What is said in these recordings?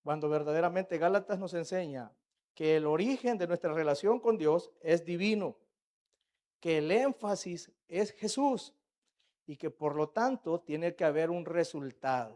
Cuando verdaderamente Gálatas nos enseña que el origen de nuestra relación con Dios es divino, que el énfasis es Jesús y que por lo tanto tiene que haber un resultado.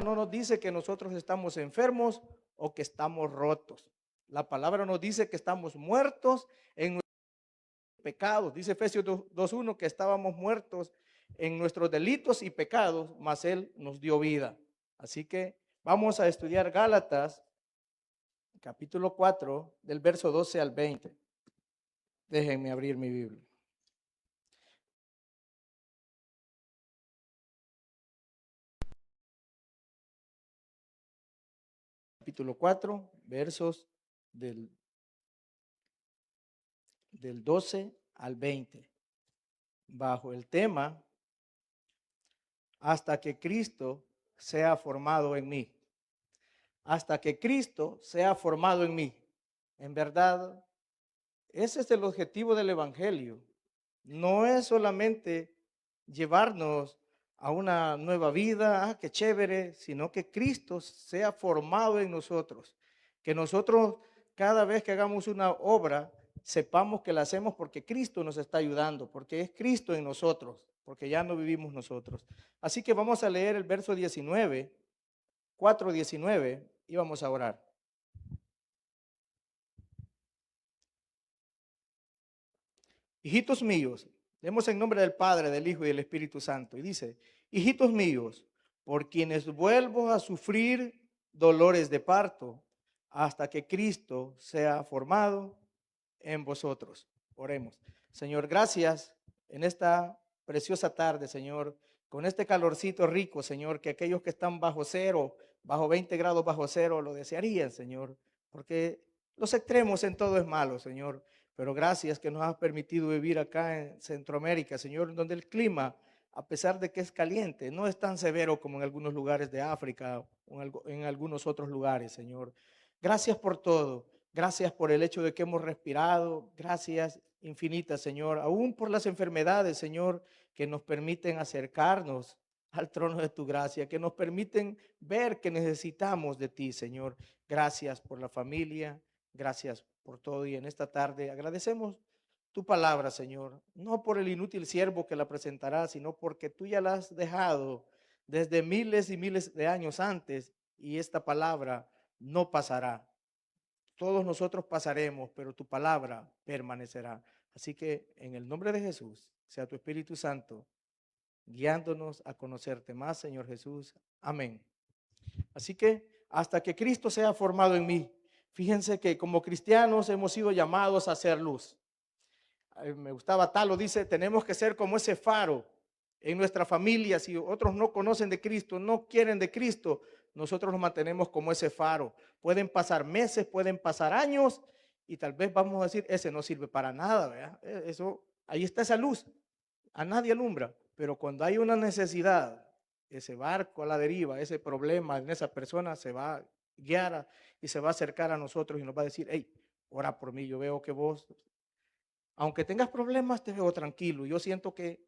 No nos dice que nosotros estamos enfermos o que estamos rotos. La palabra nos dice que estamos muertos en nuestros pecados. Dice Efesios 2:1 que estábamos muertos en nuestros delitos y pecados, mas Él nos dio vida. Así que vamos a estudiar Gálatas, capítulo 4, del verso 12 al 20. Déjenme abrir mi Biblia. Capítulo 4, versos del 12 al 20. Bajo el tema, hasta que Cristo sea formado en mí. Hasta que Cristo sea formado en mí. En verdad, ese es el objetivo del Evangelio. No es solamente llevarnos a una nueva vida, qué chévere, sino que Cristo sea formado en nosotros. Que nosotros cada vez que hagamos una obra, sepamos que la hacemos porque Cristo nos está ayudando, porque es Cristo en nosotros, porque ya no vivimos nosotros. Así que vamos a leer el verso 19, 4:19 y vamos a orar. Hijitos míos, leemos en nombre del Padre, del Hijo y del Espíritu Santo. Y dice, hijitos míos, por quienes vuelvo a sufrir dolores de parto, hasta que Cristo sea formado en vosotros. Oremos. Señor, gracias en esta preciosa tarde, Señor, con este calorcito rico, Señor, que aquellos que están bajo cero, bajo 20 grados bajo cero, lo desearían, Señor, porque los extremos en todo es malo, Señor. Pero gracias que nos has permitido vivir acá en Centroamérica, Señor, donde el clima, a pesar de que es caliente, no es tan severo como en algunos lugares de África o en algunos otros lugares, Señor. Gracias por todo. Gracias por el hecho de que hemos respirado. Gracias infinitas, Señor. Aún por las enfermedades, Señor, que nos permiten acercarnos al trono de tu gracia, que nos permiten ver que necesitamos de ti, Señor. Gracias por la familia. Gracias por todo. Y en esta tarde agradecemos tu palabra, Señor. No por el inútil siervo que la presentará, sino porque tú ya la has dejado desde miles y miles de años antes y esta palabra no pasará. Todos nosotros pasaremos, pero tu palabra permanecerá. Así que en el nombre de Jesús, sea tu Espíritu Santo guiándonos a conocerte más, Señor Jesús. Amén. Así que hasta que Cristo sea formado en mí, fíjense que como cristianos hemos sido llamados a hacer luz. Me gustaba Talo, dice, tenemos que ser como ese faro en nuestra familia. Si otros no conocen de Cristo, no quieren de Cristo, nosotros nos mantenemos como ese faro. Pueden pasar meses, pueden pasar años y tal vez vamos a decir, ese no sirve para nada, ¿verdad? Eso, ahí está esa luz, a nadie alumbra, pero cuando hay una necesidad, ese barco a la deriva, ese problema en esa persona se va a guiar y se va a acercar a nosotros y nos va a decir, hey, ora por mí, yo veo que vos, aunque tengas problemas, te veo tranquilo, yo siento que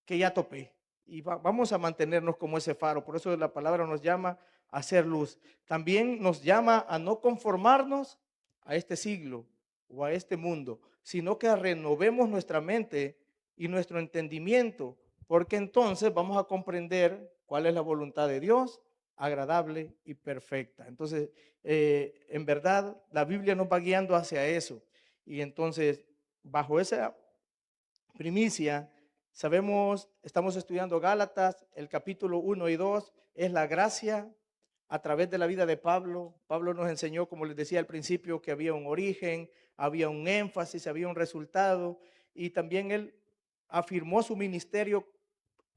ya topé. Y vamos a mantenernos como ese faro. Por eso la palabra nos llama a hacer luz. También nos llama a no conformarnos a este siglo o a este mundo, sino que renovemos nuestra mente y nuestro entendimiento, porque entonces vamos a comprender cuál es la voluntad de Dios, agradable y perfecta. Entonces, en verdad, la Biblia nos va guiando hacia eso. Y entonces, bajo esa primicia, sabemos, estamos estudiando Gálatas, el capítulo 1 y 2 es la gracia a través de la vida de Pablo. Pablo nos enseñó, como les decía al principio, que había un origen, había un énfasis, había un resultado, y también él afirmó su ministerio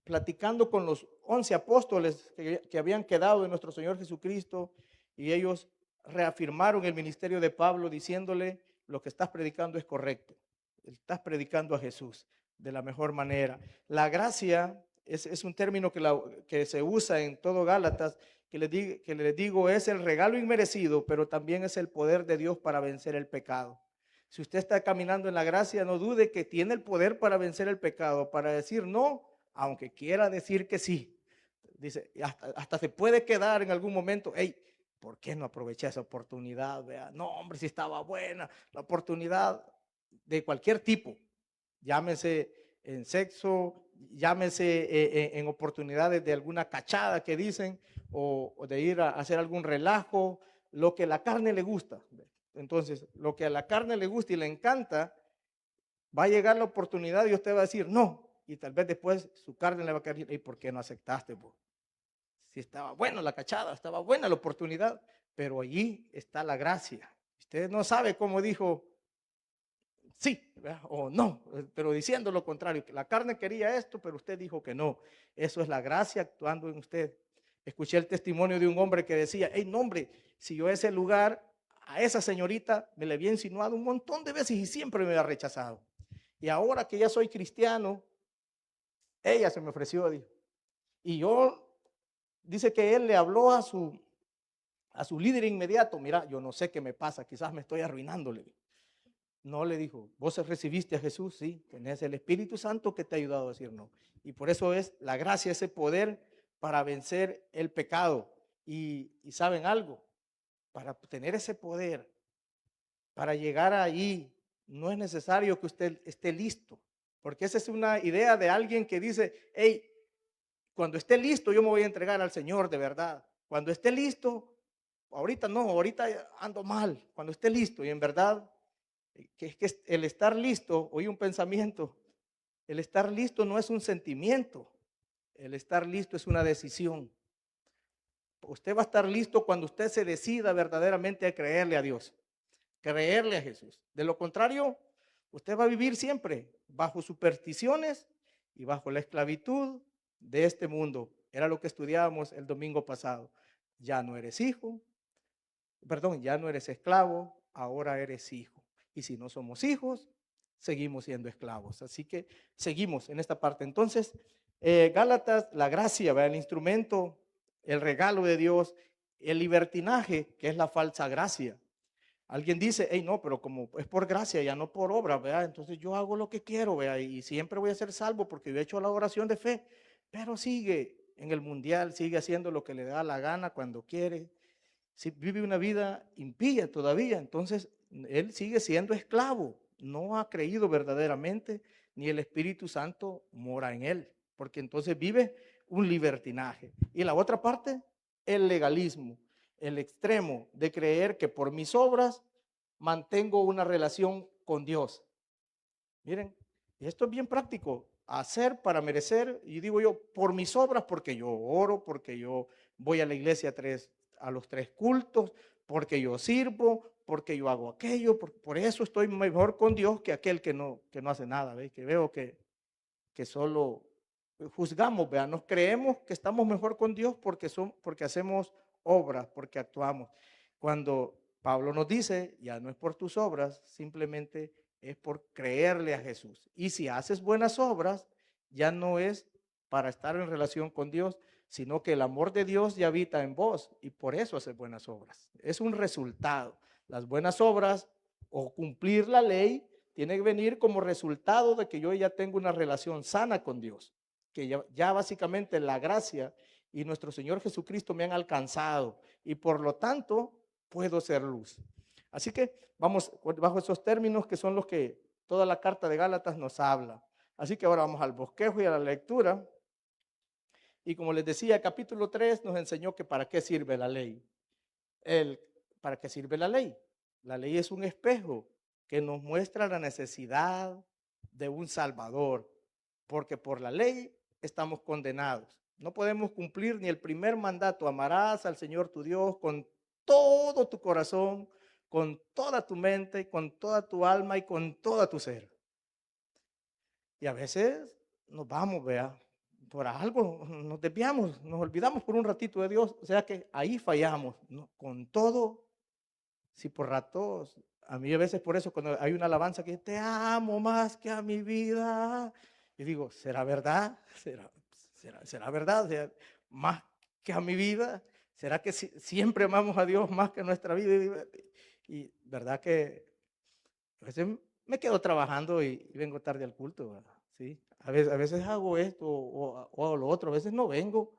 platicando con los 11 apóstoles que habían quedado de nuestro Señor Jesucristo, y ellos reafirmaron el ministerio de Pablo diciéndole, lo que estás predicando es correcto, estás predicando a Jesús de la mejor manera. La gracia es un término que se usa en todo Gálatas que les digo es el regalo inmerecido, pero también es el poder de Dios para vencer el pecado. Si usted está caminando en la gracia, no dude que tiene el poder para vencer el pecado, para decir no, aunque quiera decir que sí. Dice, hasta se puede quedar en algún momento, hey, ¿por qué no aproveché esa oportunidad? Vea, no, hombre, si estaba buena la oportunidad de cualquier tipo, llámese en sexo, llámese en oportunidades de alguna cachada que dicen, o de ir a hacer algún relajo, lo que a la carne le gusta. Entonces, lo que a la carne le gusta y le encanta, va a llegar la oportunidad y usted va a decir no, y tal vez después su carne le va a caer, ¿y por qué no aceptaste vos? Si estaba buena la cachada, estaba buena la oportunidad, pero allí está la gracia. Usted no sabe cómo dijo sí, ¿verdad? O no, pero diciendo lo contrario, que la carne quería esto, pero usted dijo que no. Eso es la gracia actuando en usted. Escuché el testimonio de un hombre que decía, hey, no, hombre, si yo a ese lugar, a esa señorita me le había insinuado un montón de veces y siempre me había rechazado. Y ahora que ya soy cristiano, ella se me ofreció, dijo. Y yo, dice que él le habló a su líder inmediato, mira, yo no sé qué me pasa, quizás me estoy arruinándole. No, le dijo, vos recibiste a Jesús, sí, tenés el Espíritu Santo que te ha ayudado a decir no. Y por eso es la gracia, ese poder para vencer el pecado. Y saben algo, para tener ese poder, para llegar allí, no es necesario que usted esté listo, porque esa es una idea de alguien que dice, hey, cuando esté listo yo me voy a entregar al Señor de verdad. Cuando esté listo, ahorita no, ahorita ando mal, cuando esté listo y en verdad que el estar listo, oí un pensamiento, el estar listo no es un sentimiento, el estar listo es una decisión. Usted va a estar listo cuando usted se decida verdaderamente a creerle a Dios, creerle a Jesús. De lo contrario, usted va a vivir siempre bajo supersticiones y bajo la esclavitud de este mundo. Era lo que estudiábamos el domingo pasado. Ya no eres hijo, perdón, ya no eres esclavo, ahora eres hijo. Y si no somos hijos, seguimos siendo esclavos. Así que seguimos en esta parte. Entonces, Gálatas, la gracia, ¿verdad? El instrumento, el regalo de Dios, el libertinaje, que es la falsa gracia. Alguien dice, hey, no, pero como es por gracia, ya no por obra, ¿verdad? Entonces yo hago lo que quiero, ¿verdad? Y siempre voy a ser salvo porque yo he hecho la oración de fe, pero sigue en el mundial, sigue haciendo lo que le da la gana cuando quiere, si vive una vida impía todavía, entonces él sigue siendo esclavo, no ha creído verdaderamente, ni el Espíritu Santo mora en él, porque entonces vive un libertinaje. Y la otra parte, el legalismo, el extremo de creer que por mis obras mantengo una relación con Dios. Miren, esto es bien práctico, hacer para merecer, y digo yo, por mis obras, porque yo oro, porque yo voy a la iglesia a los 3 cultos, porque yo sirvo, porque yo hago aquello, por eso estoy mejor con Dios que aquel que no hace nada, ¿ve? Que veo que solo juzgamos, ¿vea? Nos creemos que estamos mejor con Dios porque hacemos obras, porque actuamos. Cuando Pablo nos dice, ya no es por tus obras, simplemente es por creerle a Jesús. Y si haces buenas obras, ya no es para estar en relación con Dios, sino que el amor de Dios ya habita en vos y por eso haces buenas obras. Es un resultado. Las buenas obras o cumplir la ley tiene que venir como resultado de que yo ya tengo una relación sana con Dios, que ya básicamente la gracia y nuestro Señor Jesucristo me han alcanzado y por lo tanto puedo ser luz. Así que vamos bajo esos términos que son los que toda la carta de Gálatas nos habla. Así que ahora vamos al bosquejo y a la lectura. Y como les decía, el capítulo 3 nos enseñó que para qué sirve la ley. ¿Para qué sirve la ley? La ley es un espejo que nos muestra la necesidad de un Salvador, porque por la ley estamos condenados. No podemos cumplir ni el primer mandato, amarás al Señor tu Dios con todo tu corazón, con toda tu mente, con toda tu alma y con toda tu ser. Y a veces nos vamos, vea, por algo, nos desviamos, nos olvidamos por un ratito de Dios, o sea que ahí fallamos, ¿no? Con todo, si por ratos, a mí a veces por eso cuando hay una alabanza que te amo más que a mi vida, y digo, ¿será verdad? ¿Será verdad? O sea, más que a mi vida, ¿Será que siempre amamos a Dios más que nuestra vida? Y verdad que a veces me quedo trabajando y vengo tarde al culto, ¿verdad? ¿Sí? A veces hago esto o hago lo otro, a veces no vengo.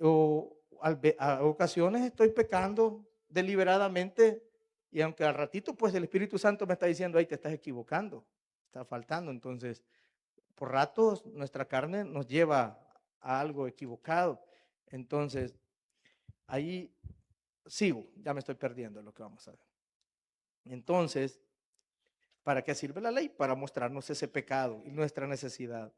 O a ocasiones estoy pecando deliberadamente y aunque al ratito pues el Espíritu Santo me está diciendo, ahí te estás equivocando, está faltando. Entonces, por ratos nuestra carne nos lleva a algo equivocado. Entonces, ahí sigo, ya me estoy perdiendo lo que vamos a ver. Entonces, ¿para qué sirve la ley? Para mostrarnos ese pecado y nuestra necesidad.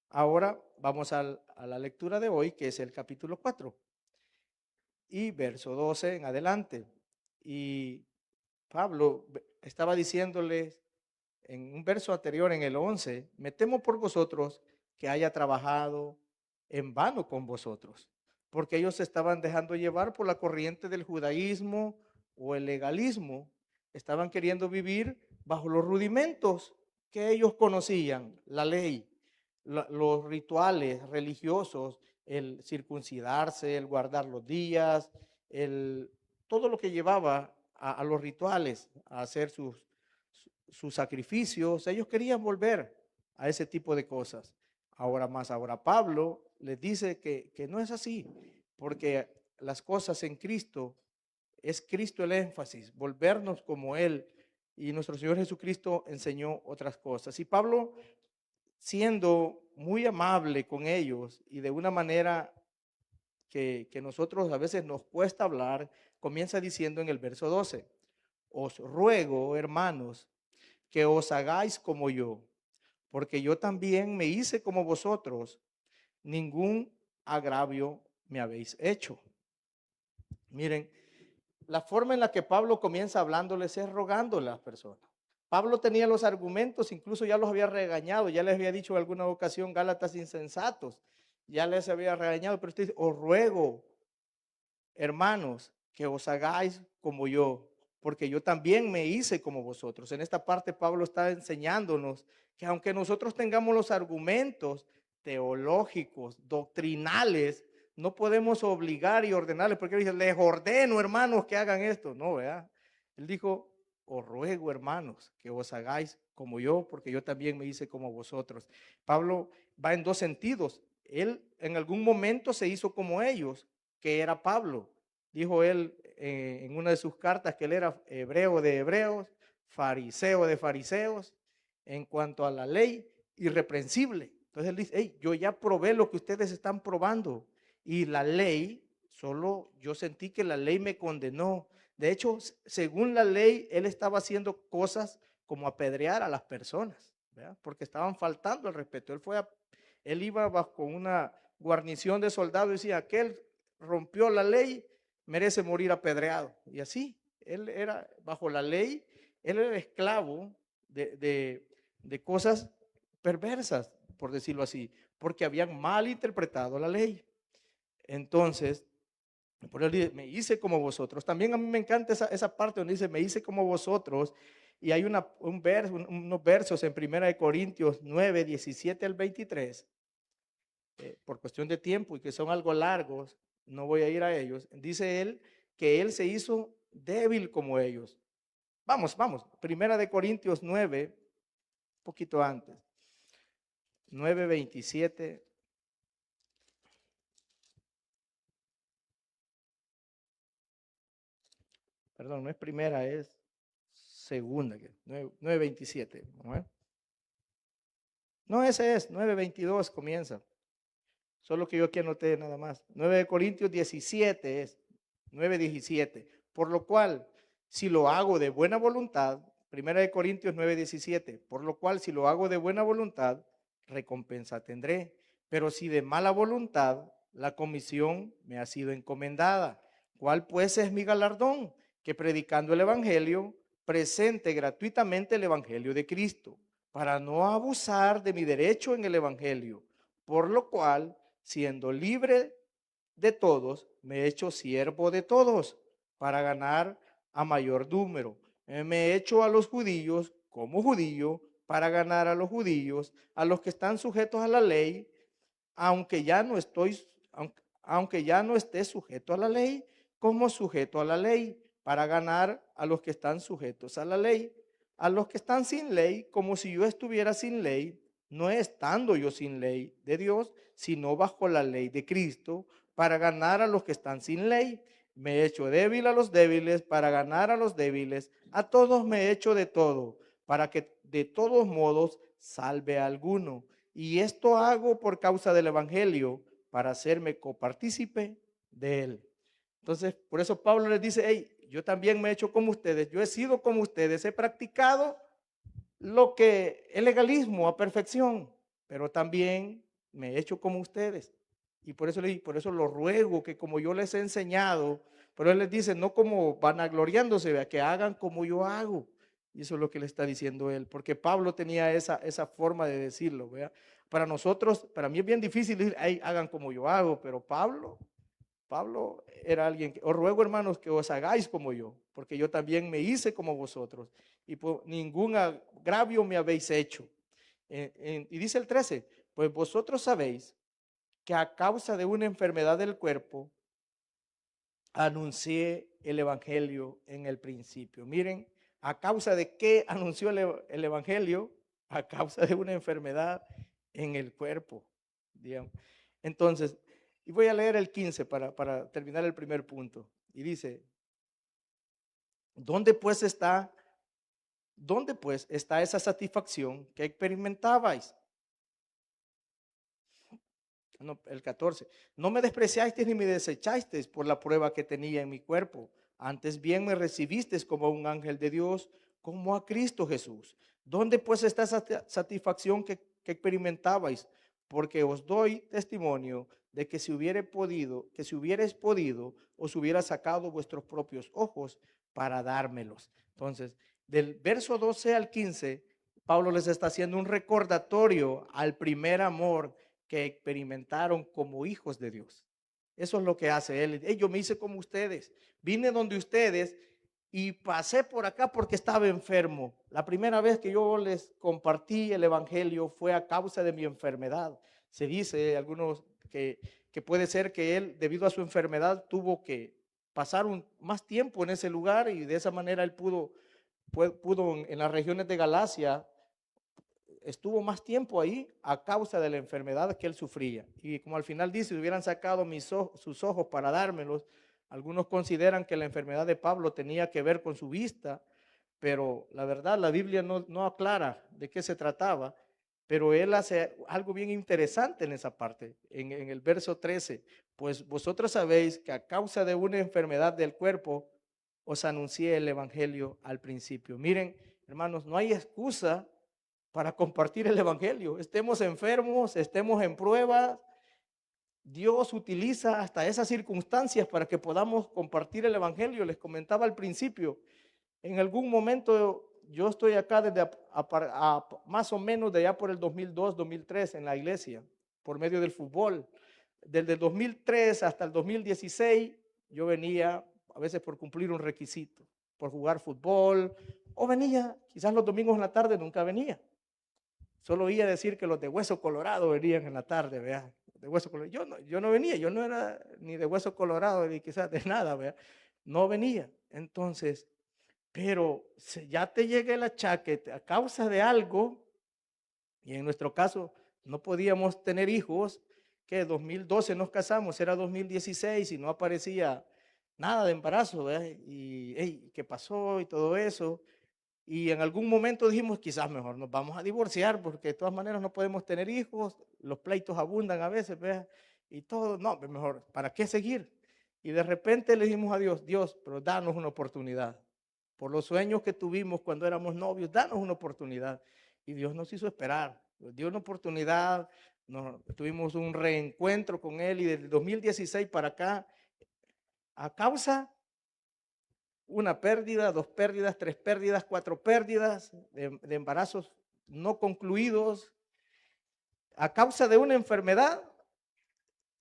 Ahora vamos a la lectura de hoy, que es el capítulo 4 y verso 12 en adelante. Y Pablo estaba diciéndoles en un verso anterior, en el 11, me temo por vosotros que haya trabajado en vano con vosotros, porque ellos se estaban dejando llevar por la corriente del judaísmo o el legalismo, estaban queriendo vivir bajo los rudimentos que ellos conocían, la ley, los rituales religiosos, el circuncidarse, el guardar los días, todo lo que llevaba a los rituales, a hacer sus sacrificios. Ellos querían volver a ese tipo de cosas. Ahora Pablo les dice que no es así, porque las cosas en Cristo, es Cristo el énfasis, volvernos como Él. Y nuestro Señor Jesucristo enseñó otras cosas. Y Pablo, siendo muy amable con ellos y de una manera que nosotros a veces nos cuesta hablar, comienza diciendo en el verso 12, os ruego, hermanos, que os hagáis como yo, porque yo también me hice como vosotros, ningún agravio me habéis hecho. Miren, la forma en la que Pablo comienza hablándoles es rogándole a las personas. Pablo tenía los argumentos, incluso ya los había regañado, ya les había dicho en alguna ocasión, Gálatas insensatos, ya les había regañado, pero usted dice, os ruego, hermanos, que os hagáis como yo, porque yo también me hice como vosotros. En esta parte Pablo está enseñándonos que aunque nosotros tengamos los argumentos teológicos, doctrinales, no podemos obligar y ordenarles, porque él dice, les ordeno, hermanos, que hagan esto. No, ¿verdad? Él dijo, os ruego, hermanos, que os hagáis como yo, porque yo también me hice como vosotros. Pablo va en dos sentidos. Él en algún momento se hizo como ellos, que era Pablo. Dijo él en una de sus cartas que él era hebreo de hebreos, fariseo de fariseos, en cuanto a la ley, irreprensible. Entonces él dice, hey, yo ya probé lo que ustedes están probando y la ley, solo yo sentí que la ley me condenó. De hecho, según la ley, él estaba haciendo cosas como apedrear a las personas, ¿verdad? Porque estaban faltando el respeto. Él iba bajo una guarnición de soldados y decía, aquel rompió la ley, merece morir apedreado. Y así, él era bajo la ley, él era esclavo de cosas perversas, por decirlo así, porque habían mal interpretado la ley. Entonces, por él dice, me hice como vosotros. También a mí me encanta esa parte donde dice, me hice como vosotros. Y hay unos versos en 1 Corintios 9, 17 al 23, por cuestión de tiempo y que son algo largos, no voy a ir a ellos. Dice él que él se hizo débil como ellos. Vamos, 1 Corintios 9, un poquito antes. 9, 27. Perdón, no es primera, es segunda. 9, 27. No, ese es, 9, 22 comienza. Solo que yo aquí anoté nada más. 9 Corintios 17 es 9, 17. Por lo cual, si lo hago de buena voluntad, 1 Corintios 9, 17. Por lo cual, si lo hago de buena voluntad, recompensa tendré. Pero si de mala voluntad, la comisión me ha sido encomendada. ¿Cuál pues es mi galardón? Que predicando el Evangelio, presente gratuitamente el Evangelio de Cristo, para no abusar de mi derecho en el Evangelio. Por lo cual, siendo libre de todos, me he hecho siervo de todos para ganar a mayor número. Me he hecho a los judíos como judío para ganar a los judíos, a los que están sujetos a la ley, aunque ya no estoy, aunque ya no esté sujeto a la ley, como sujeto a la ley, para ganar a los que están sujetos a la ley. A los que están sin ley, como si yo estuviera sin ley, no estando yo sin ley de Dios, sino bajo la ley de Cristo, para ganar a los que están sin ley. Me he hecho débil a los débiles, para ganar a los débiles. A todos me he hecho de todo, para que de todos modos salve a alguno. Y esto hago por causa del Evangelio, para hacerme copartícipe de él. Entonces, por eso Pablo les dice, hey, yo también me he hecho como ustedes, yo he sido como ustedes, he practicado lo que el legalismo a perfección, pero también me he hecho como ustedes. Y por eso lo ruego que como yo les he enseñado, pero él les dice, no como vanagloriándose, vea, que hagan como yo hago. Y eso es lo que le está diciendo él, porque Pablo tenía esa forma de decirlo, vea. Para nosotros, para mí es bien difícil decir, hey, hagan como yo hago, pero Pablo era alguien que, os ruego hermanos que os hagáis como yo, porque yo también me hice como vosotros y por ningún agravio me habéis hecho. Y dice el 13, pues vosotros sabéis que a causa de una enfermedad del cuerpo, anuncié el evangelio en el principio. Miren, a causa de qué anunció el evangelio, a causa de una enfermedad en el cuerpo, digamos. Entonces, y voy a leer el 15 para terminar el primer punto. Y dice, ¿dónde pues está, dónde pues está esa satisfacción que experimentabais? No, el 14. No me despreciasteis ni me desechasteis por la prueba que tenía en mi cuerpo. Antes bien me recibisteis como a un ángel de Dios, como a Cristo Jesús. ¿Dónde pues está esa satisfacción que experimentabais? Porque os doy testimonio de que si hubierais podido, os hubiera sacado vuestros propios ojos para dármelos. Entonces, del verso 12 al 15, Pablo les está haciendo un recordatorio al primer amor que experimentaron como hijos de Dios. Eso es lo que hace él. Yo me hice como ustedes, vine donde ustedes y pasé por acá porque estaba enfermo. La primera vez que yo les compartí el evangelio fue a causa de mi enfermedad. Se dice algunos que puede ser que él, debido a su enfermedad, tuvo que pasar más tiempo en ese lugar y de esa manera él pudo en las regiones de Galacia, estuvo más tiempo ahí a causa de la enfermedad que él sufría. Y como al final dice, hubieran sacado sus ojos para dármelos, algunos consideran que la enfermedad de Pablo tenía que ver con su vista, pero la verdad la Biblia no aclara de qué se trataba, pero él hace algo bien interesante en esa parte, en el verso 13, pues vosotros sabéis que a causa de una enfermedad del cuerpo os anuncié el evangelio al principio. Miren, hermanos, no hay excusa para compartir el evangelio. Estemos enfermos, estemos en pruebas, Dios utiliza hasta esas circunstancias para que podamos compartir el evangelio. Les comentaba al principio, en algún momento yo estoy acá desde más o menos de allá por el 2002, 2003 en la iglesia, por medio del fútbol. Desde el 2003 hasta el 2016 yo venía a veces por cumplir un requisito, por jugar fútbol, o venía, quizás los domingos en la tarde nunca venía. Solo oía decir que los de Hueso Colorado venían en la tarde, ¿vea? De Hueso Colorado. Yo no venía, yo no era ni de Hueso Colorado, ni quizás de nada, ¿vea? No venía. Entonces, pero si ya te llega el achaque a causa de algo, y en nuestro caso no podíamos tener hijos, que 2012 nos casamos, era 2016 y no aparecía nada de embarazo, ¿vea? Y hey, ¿qué pasó? Y todo eso. Y en algún momento dijimos, quizás mejor nos vamos a divorciar porque de todas maneras no podemos tener hijos, los pleitos abundan a veces, ¿ves? Y todo, no, mejor, ¿para qué seguir? Y de repente le dijimos a Dios, Dios, pero danos una oportunidad. Por los sueños que tuvimos cuando éramos novios, danos una oportunidad. Y Dios nos hizo esperar, nos dio una oportunidad, tuvimos un reencuentro con Él y desde 2016 para acá, a causa una pérdida, dos pérdidas, tres pérdidas, cuatro pérdidas de embarazos no concluidos. A causa de una enfermedad,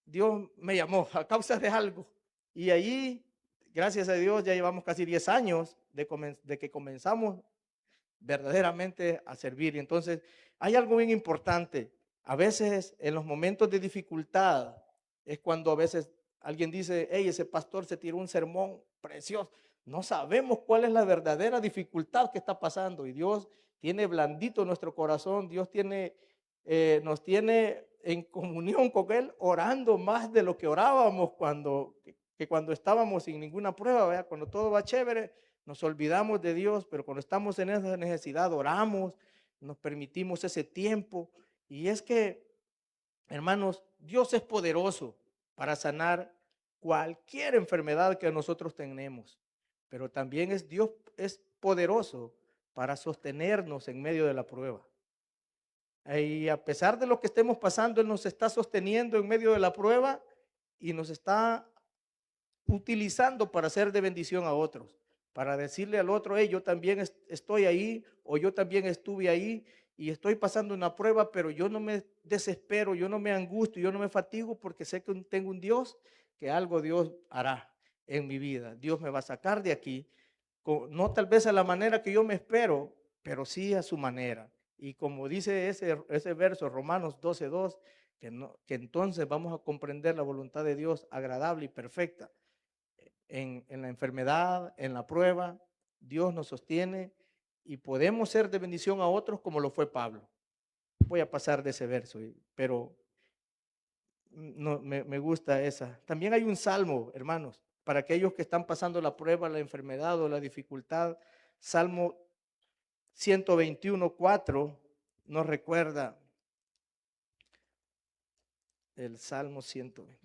Dios me llamó, a causa de algo. Y allí, gracias a Dios, ya llevamos casi 10 años de que comenzamos verdaderamente a servir. Y entonces, hay algo bien importante. A veces, en los momentos de dificultad, Es cuando a veces alguien dice, hey, ese pastor se tiró un sermón precioso. No sabemos cuál es la verdadera dificultad que está pasando. Y Dios tiene blandito nuestro corazón. Dios nos tiene en comunión con Él, orando más de lo que orábamos que cuando estábamos sin ninguna prueba, ¿verdad? Cuando todo va chévere, nos olvidamos de Dios, pero cuando estamos en esa necesidad, oramos, nos permitimos ese tiempo. Y es que, hermanos, Dios es poderoso para sanar cualquier enfermedad que nosotros tenemos, pero también Dios es poderoso para sostenernos en medio de la prueba. Y a pesar de lo que estemos pasando, Él nos está sosteniendo en medio de la prueba y nos está utilizando para ser de bendición a otros, para decirle al otro, hey, yo también estoy ahí, o yo también estuve ahí y estoy pasando una prueba, pero yo no me desespero, yo no me angustio, yo no me fatigo porque sé que tengo un Dios, que algo Dios hará en mi vida. Dios me va a sacar de aquí, no tal vez a la manera que yo me espero, pero sí a su manera. Y como dice ese verso, Romanos 12:2, que entonces vamos a comprender la voluntad de Dios agradable y perfecta. En la enfermedad, en la prueba, Dios nos sostiene y podemos ser de bendición a otros como lo fue Pablo. Voy a pasar de ese verso, pero no, me gusta esa. También hay un salmo, hermanos, para aquellos que están pasando la prueba, la enfermedad o la dificultad. Salmo 121:4 nos recuerda el Salmo 120.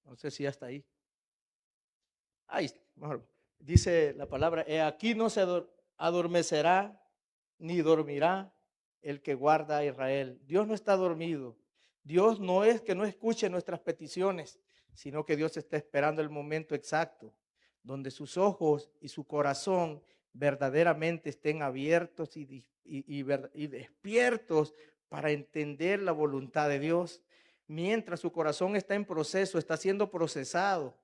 No sé si ya está ahí. Ahí, mejor. Dice la palabra, aquí no se adormecerá ni dormirá el que guarda a Israel. Dios no está dormido. Dios no es que no escuche nuestras peticiones, sino que Dios está esperando el momento exacto donde sus ojos y su corazón verdaderamente estén abiertos y despiertos para entender la voluntad de Dios. Mientras su corazón está en proceso, está siendo procesado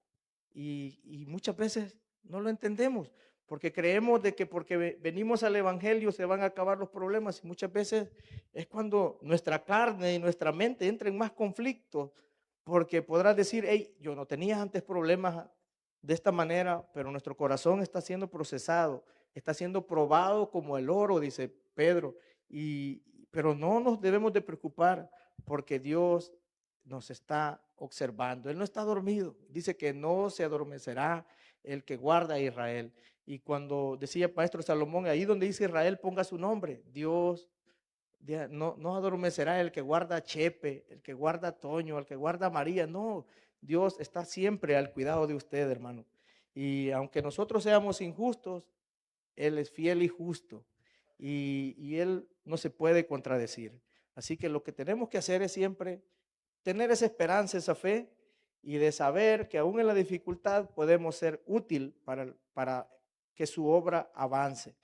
y muchas veces no lo entendemos porque creemos de que porque venimos al evangelio se van a acabar los problemas y muchas veces es cuando nuestra carne y nuestra mente entran en más conflictos porque podrás decir, hey, yo no tenía antes problemas de esta manera, pero nuestro corazón está siendo procesado, está siendo probado como el oro, dice Pedro, pero no nos debemos de preocupar porque Dios nos está observando. Él no está dormido. Dice que no se adormecerá el que guarda a Israel. Y cuando decía el maestro Salomón, ahí donde dice Israel, ponga su nombre. Dios no adormecerá el que guarda a Chepe, el que guarda a Toño, el que guarda a María. No, Dios está siempre al cuidado de usted, hermano. Y aunque nosotros seamos injustos, Él es fiel y justo. Y Él no se puede contradecir. Así que lo que tenemos que hacer es siempre tener esa esperanza, esa fe y de saber que aún en la dificultad podemos ser útil para que su obra avance.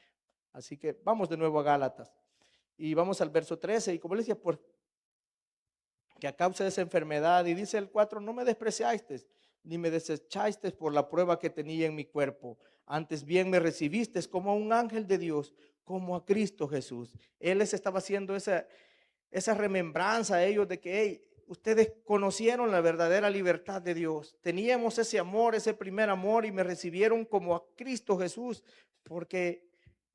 Así que vamos de nuevo a Gálatas y vamos al verso 13 y como les decía, que a causa de esa enfermedad, y dice el 4, no me despreciaste ni me desechaste por la prueba que tenía en mi cuerpo, antes bien me recibiste como a un ángel de Dios, como a Cristo Jesús. Él les estaba haciendo esa remembranza a ellos de que hey, ustedes conocieron la verdadera libertad de Dios. Teníamos ese amor, ese primer amor y me recibieron como a Cristo Jesús porque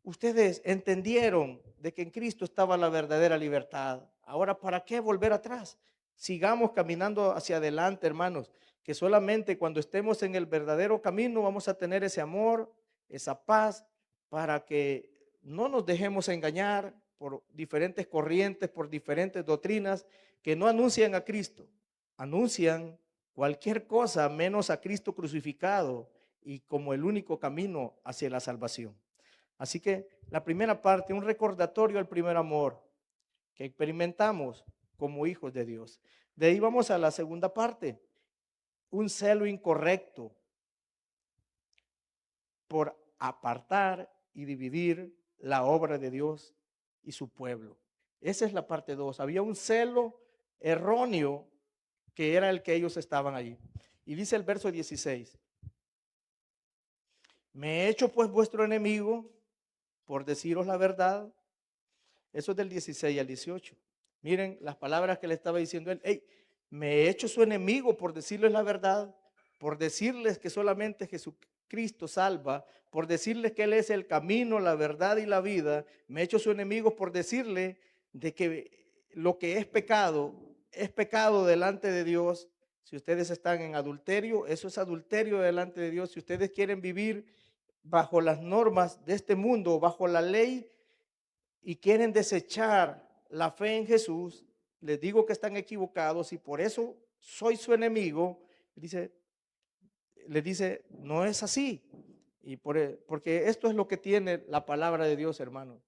ustedes entendieron de que en Cristo estaba la verdadera libertad. Ahora, ¿para qué volver atrás? Sigamos caminando hacia adelante, hermanos, que solamente cuando estemos en el verdadero camino vamos a tener ese amor, esa paz, para que no nos dejemos engañar por diferentes corrientes, por diferentes doctrinas que no anuncian a Cristo, anuncian cualquier cosa menos a Cristo crucificado y como el único camino hacia la salvación. Así que la primera parte, un recordatorio al primer amor que experimentamos como hijos de Dios. De ahí vamos a la segunda parte, un celo incorrecto por apartar y dividir la obra de Dios y su pueblo. Esa es la parte 2. Había un celo erróneo que era el que ellos estaban allí. Y dice el verso 16, me he hecho pues vuestro enemigo por deciros la verdad, Eso es del 16 al 18. Miren las palabras que le estaba diciendo él. Hey, me he hecho su enemigo por decirles la verdad, por decirles que solamente Jesucristo salva, por decirles que Él es el camino, la verdad y la vida. Me he hecho su enemigo por decirle de que lo que es pecado delante de Dios. Si ustedes están en adulterio, eso es adulterio delante de Dios. Si ustedes quieren vivir bajo las normas de este mundo, bajo la ley, y quieren desechar la fe en Jesús, les digo que están equivocados y por eso soy su enemigo. Dice, le dice, no es así. Y porque esto es lo que tiene la palabra de Dios, hermanos.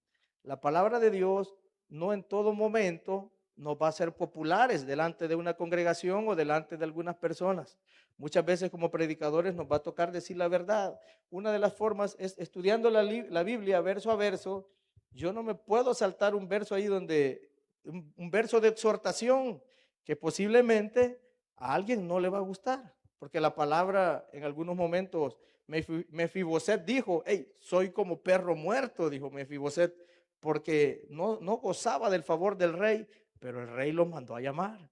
La palabra de Dios no en todo momento nos va a ser populares delante de una congregación o delante de algunas personas. Muchas veces como predicadores nos va a tocar decir la verdad. Una de las formas es estudiando la Biblia verso a verso. Yo no me puedo saltar un verso ahí donde, un verso de exhortación que posiblemente a alguien no le va a gustar. Porque la palabra en algunos momentos, Mefiboset dijo, hey, soy como perro muerto, dijo Mefiboset, porque no gozaba del favor del rey, pero el rey los mandó a llamar.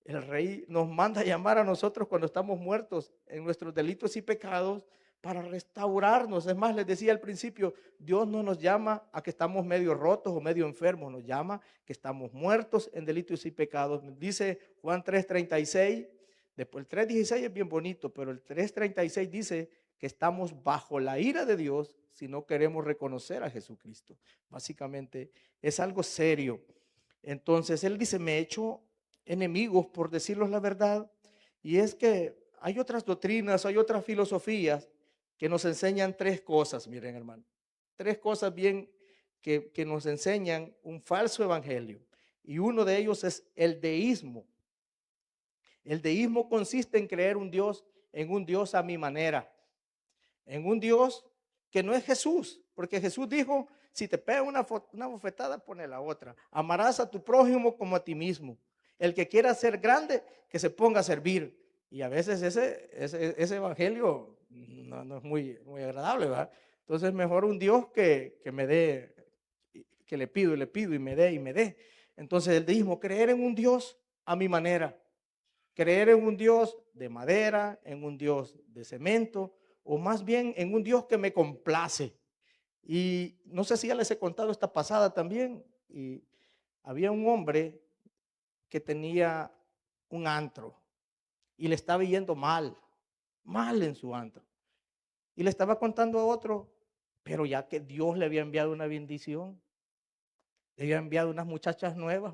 El rey nos manda a llamar a nosotros cuando estamos muertos en nuestros delitos y pecados para restaurarnos. Es más, les decía al principio, Dios no nos llama a que estamos medio rotos o medio enfermos, nos llama que estamos muertos en delitos y pecados. Dice Juan 3:36. Después el 3:16 es bien bonito, pero el 3:36 dice que estamos bajo la ira de Dios si no queremos reconocer a Jesucristo. Básicamente es algo serio. Entonces él dice, me he hecho enemigos por decirles la verdad. Y es que hay otras doctrinas, hay otras filosofías que nos enseñan tres cosas, miren hermano. Tres cosas bien que nos enseñan un falso evangelio. Y uno de ellos es el deísmo. El deísmo consiste en creer en un Dios a mi manera, en un Dios que no es Jesús, porque Jesús dijo, si te pega una bofetada, pone la otra. Amarás a tu prójimo como a ti mismo. El que quiera ser grande, que se ponga a servir. Y a veces ese evangelio no es muy agradable, ¿verdad? Entonces mejor un Dios que me dé, que le pido y me dé y me dé. Entonces el deísmo, creer en un Dios a mi manera. Creer en un Dios de madera, en un Dios de cemento, o más bien en un Dios que me complace. Y no sé si ya les he contado esta pasada también. Y había un hombre que tenía un antro y le estaba yendo mal en su antro. Y le estaba contando a otro, pero ya que Dios le había enviado una bendición, le había enviado unas muchachas nuevas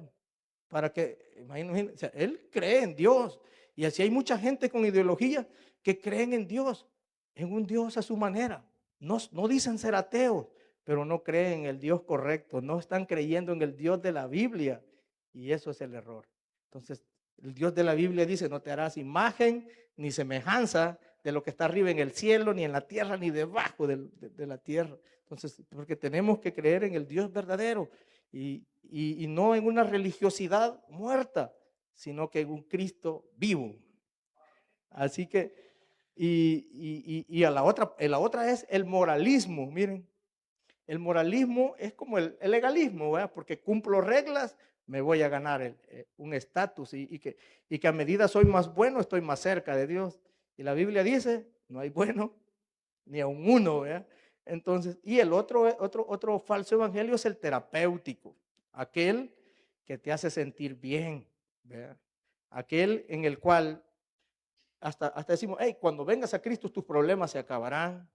para que, imagínense, o sea, él cree en Dios. Y así hay mucha gente con ideología que creen en Dios, en un Dios a su manera. No dicen ser ateos, pero no creen en el Dios correcto, no están creyendo en el Dios de la Biblia. Y eso es el error. Entonces, el Dios de la Biblia dice, no te harás imagen ni semejanza de lo que está arriba en el cielo, ni en la tierra, ni debajo de la tierra. Entonces, porque tenemos que creer en el Dios verdadero y no en una religiosidad muerta, sino que en un Cristo vivo. Así que, y a la otra es el moralismo. Miren, el moralismo es como el legalismo, ¿verdad? Porque cumplo reglas, me voy a ganar un estatus y que a medida soy más bueno, estoy más cerca de Dios. Y la Biblia dice, no hay bueno ni a un uno, ¿verdad? Entonces, y el otro falso evangelio es el terapéutico, aquel que te hace sentir bien, ¿verdad? Aquel en el cual hasta decimos, hey, cuando vengas a Cristo tus problemas se acabarán,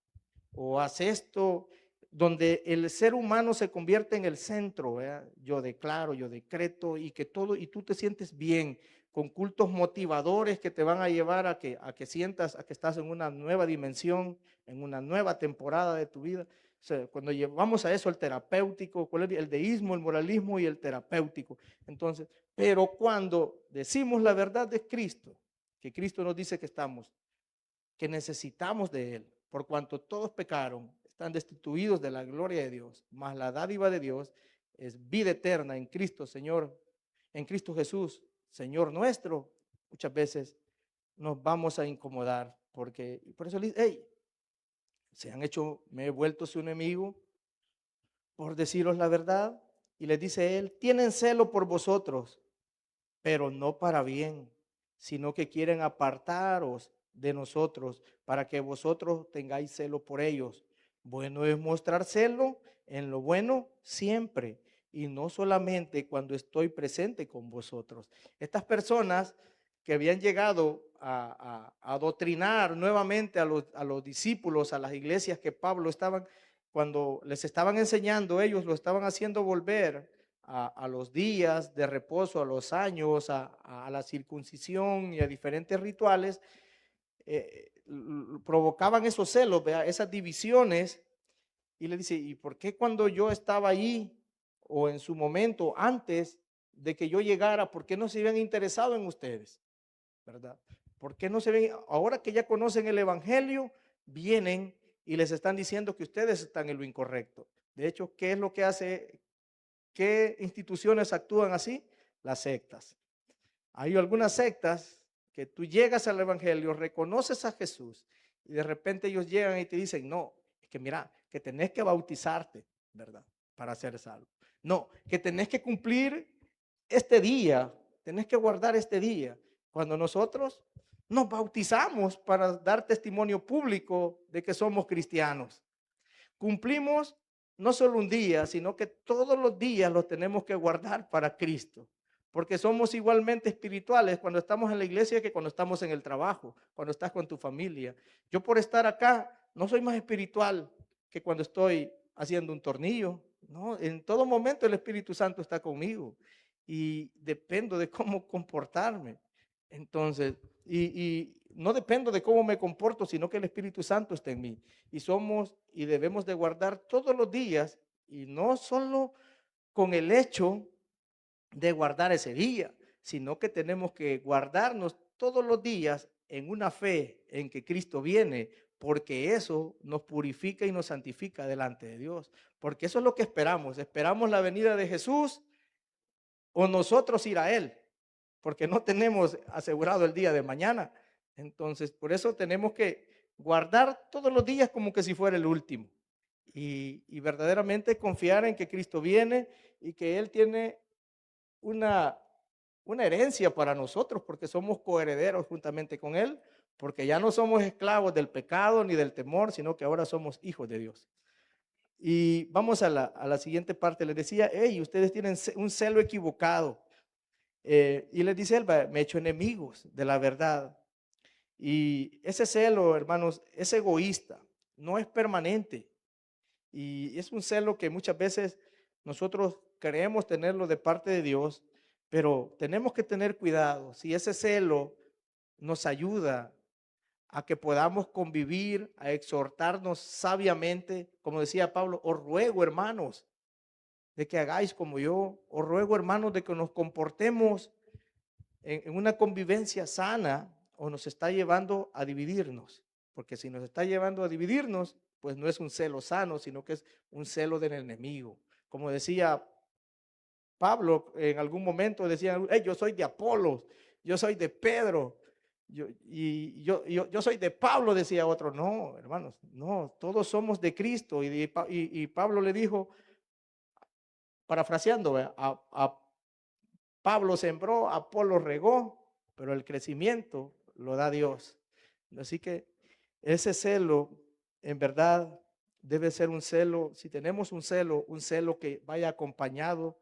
o haz esto, donde el ser humano se convierte en el centro, ¿verdad? Yo declaro, yo decreto, y que todo, y tú te sientes bien, con cultos motivadores que te van a llevar a que sientas a que estás en una nueva dimensión, en una nueva temporada de tu vida. O sea, cuando llevamos a eso el terapéutico, el deísmo, el moralismo y el terapéutico. Entonces, pero cuando decimos la verdad de Cristo, que Cristo nos dice que necesitamos de Él, por cuanto todos pecaron, están destituidos de la gloria de Dios, mas la dádiva de Dios es vida eterna en Cristo, Señor, en Cristo Jesús, Señor nuestro. Muchas veces nos vamos a incomodar, porque por eso le dice, hey, me he vuelto su enemigo por deciros la verdad. Y les dice él, tienen celo por vosotros, pero no para bien, sino que quieren apartaros de nosotros para que vosotros tengáis celo por ellos. Bueno es mostrar celo en lo bueno siempre y no solamente cuando estoy presente con vosotros. Estas personas que habían llegado a adoctrinar nuevamente a los discípulos, a las iglesias que Pablo estaban, cuando les estaban enseñando, ellos lo estaban haciendo volver a los días de reposo, a los años, a la circuncisión y a diferentes rituales, provocaban esos celos, ¿vea? Esas divisiones. Y le dice, ¿y por qué cuando yo estaba ahí o en su momento antes de que yo llegara, por qué no se habían interesado en ustedes? ¿Verdad? ¿Por qué no se ven? Ahora que ya conocen el evangelio, vienen y les están diciendo que ustedes están en lo incorrecto. De hecho, ¿qué es lo que hace? ¿Qué instituciones actúan así? Las sectas. Hay algunas sectas que tú llegas al evangelio, reconoces a Jesús y de repente ellos llegan y te dicen, no, es que mira, que tenés que bautizarte, ¿verdad? Para ser salvo. No, que tenés que cumplir este día, tenés que guardar este día. Cuando nosotros nos bautizamos para dar testimonio público de que somos cristianos. Cumplimos no solo un día, sino que todos los días los tenemos que guardar para Cristo. Porque somos igualmente espirituales cuando estamos en la iglesia que cuando estamos en el trabajo, cuando estás con tu familia. Yo por estar acá no soy más espiritual que cuando estoy haciendo un tornillo. No, en todo momento el Espíritu Santo está conmigo y dependo de cómo comportarme. Entonces, y no dependo de cómo me comporto, sino que el Espíritu Santo está en mí. Y somos y debemos de guardar todos los días, y no solo con el hecho de guardar ese día, sino que tenemos que guardarnos todos los días en una fe en que Cristo viene, porque eso nos purifica y nos santifica delante de Dios. Porque eso es lo que esperamos. Esperamos la venida de Jesús o nosotros ir a Él, porque no tenemos asegurado el día de mañana. Entonces, por eso tenemos que guardar todos los días como que si fuera el último y verdaderamente confiar en que Cristo viene y que Él tiene una, una herencia para nosotros, porque somos coherederos juntamente con Él, porque ya no somos esclavos del pecado ni del temor, sino que ahora somos hijos de Dios. Y vamos a la siguiente parte. Les decía, hey, ustedes tienen un celo equivocado. Y les dice él, me he hecho enemigos de la verdad. Y ese celo, hermanos, es egoísta, no es permanente. Y es un celo que muchas veces nosotros creemos tenerlo de parte de Dios, pero tenemos que tener cuidado. Si ese celo nos ayuda a que podamos convivir, a exhortarnos sabiamente, como decía Pablo, os ruego, hermanos, de que hagáis como yo, os ruego, hermanos, de que nos comportemos en una convivencia sana, o nos está llevando a dividirnos. Porque si nos está llevando a dividirnos, pues no es un celo sano, sino que es un celo del enemigo. Como decía Pablo, en algún momento decía, hey, yo soy de Apolos, yo soy de Pedro, yo soy de Pablo, decía otro. No, hermanos, no, todos somos de Cristo. Y Pablo le dijo, parafraseando, a Pablo sembró, Apolo regó, pero el crecimiento lo da Dios. Así que ese celo, en verdad, debe ser un celo, si tenemos un celo que vaya acompañado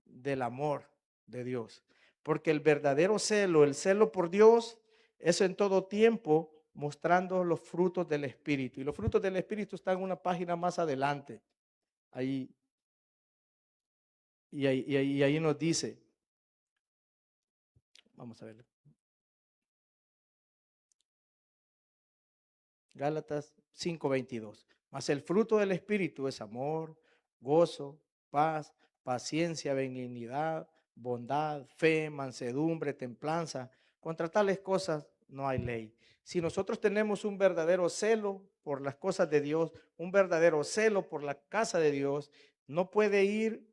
del amor de Dios. Porque el verdadero celo, el celo por Dios, es en todo tiempo mostrando los frutos del Espíritu. Y los frutos del Espíritu están en una página más adelante. Ahí, ahí nos dice, vamos a ver. Gálatas 5:22. Mas el fruto del Espíritu es amor, gozo, paz, paciencia, benignidad, bondad, fe, mansedumbre, templanza. Contra tales cosas no hay ley. Si nosotros tenemos un verdadero celo por las cosas de Dios, un verdadero celo por la casa de Dios, no puede ir